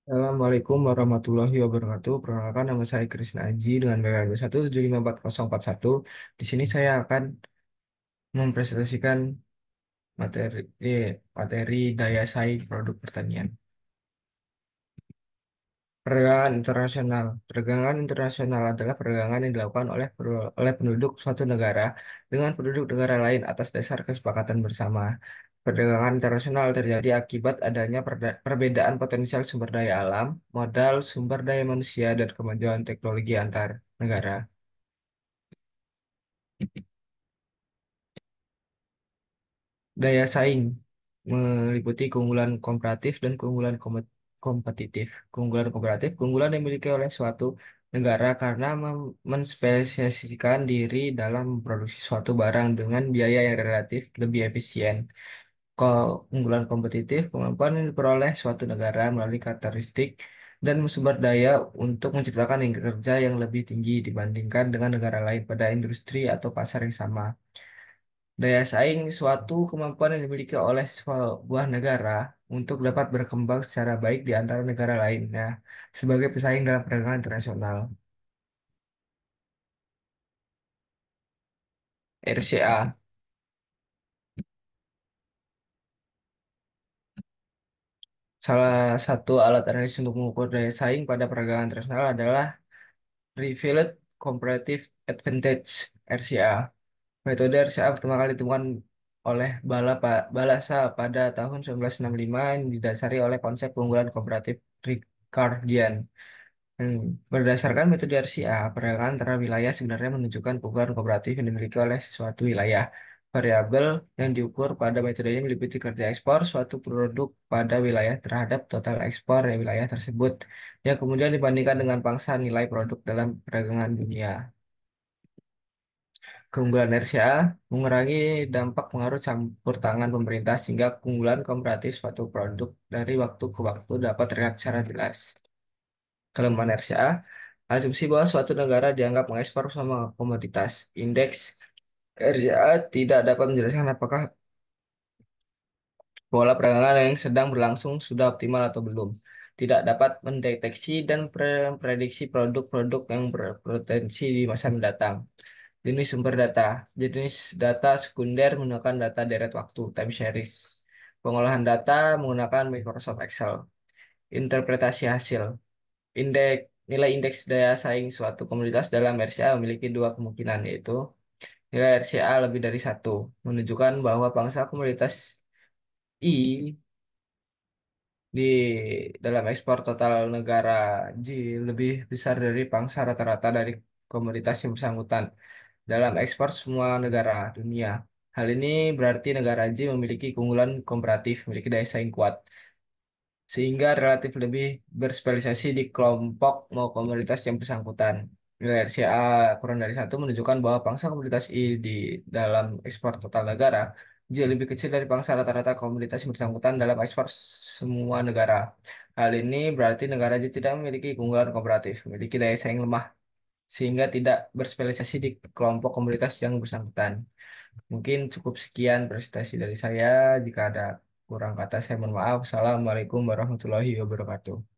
Assalamualaikum warahmatullahi wabarakatuh. Perkenalkan nama saya Krisna Aji dengan BKB 1754041. Di sini saya akan mempresentasikan materi materi daya saing produk pertanian. Perdagangan internasional. Perdagangan internasional adalah perdagangan yang dilakukan oleh penduduk suatu negara dengan penduduk negara lain atas dasar kesepakatan bersama. Perdagangan internasional terjadi akibat adanya perbedaan potensial sumber daya alam, modal, sumber daya manusia, dan kemajuan teknologi antar negara. Daya saing meliputi keunggulan komparatif dan keunggulan kompetitif. Keunggulan komparatif, keunggulan yang dimiliki oleh suatu negara karena menspesialisasikan diri dalam memproduksi suatu barang dengan biaya yang relatif lebih efisien. Keunggulan kompetitif, kemampuan yang diperoleh suatu negara melalui karakteristik dan sumber daya untuk menciptakan kerja yang lebih tinggi dibandingkan dengan negara lain pada industri atau pasar yang sama. Daya saing suatu kemampuan yang dimiliki oleh sebuah negara untuk dapat berkembang secara baik di antara negara lainnya sebagai pesaing dalam perdagangan internasional. RCA, salah satu alat analisis untuk mengukur daya saing pada perdagangan internasional adalah Revealed Comparative Advantage (RCA). Metode RCA pertama kali ditemukan oleh Balasa pada tahun 1965 yang didasari oleh konsep keunggulan komparatif Ricardian. Berdasarkan metode RCA, perdagangan antara wilayah sebenarnya menunjukkan keunggulan komparatif yang dimiliki oleh suatu wilayah. Variabel yang diukur pada metode ini meliputi kerja ekspor suatu produk pada wilayah terhadap total ekspor dari wilayah tersebut, yang kemudian dibandingkan dengan pangsa nilai produk dalam perdagangan dunia. Keunggulan RCA mengurangi dampak pengaruh campur tangan pemerintah sehingga keunggulan komparatif suatu produk dari waktu ke waktu dapat terlihat secara jelas. Kelemahan RCA, asumsi bahwa suatu negara dianggap mengekspor sama komoditas. Indeks RCA tidak dapat menjelaskan apakah pola perdagangan yang sedang berlangsung sudah optimal atau belum. Tidak dapat mendeteksi dan memprediksi produk-produk yang berpotensi di masa mendatang. Jenis sumber data. Jenis data sekunder menggunakan data deret waktu, time series. Pengolahan data menggunakan Microsoft Excel. Interpretasi hasil. Nilai indeks daya saing suatu komoditas dalam RCA memiliki dua kemungkinan, yaitu nilai RCA lebih dari satu, menunjukkan bahwa pangsa komoditas I di dalam ekspor total negara J lebih besar dari pangsa rata-rata dari komoditas yang bersangkutan dalam ekspor semua negara dunia. Hal ini berarti negara J memiliki keunggulan komparatif, memiliki daya saing kuat, sehingga relatif lebih berspesialisasi di kelompok mau komoditas yang bersangkutan. Nilai RCA kurang dari satu menunjukkan bahwa pangsa komoditas I di dalam ekspor total negara jauh lebih kecil dari pangsa rata-rata komoditas yang bersangkutan dalam ekspor semua negara. Hal ini berarti negara J tidak memiliki keunggulan komparatif, memiliki daya saing lemah, sehingga tidak berspesialisasi di kelompok komoditas yang bersangkutan. Mungkin cukup sekian presentasi dari saya. Jika ada kurang kata, saya mohon maaf. Assalamualaikum warahmatullahi wabarakatuh.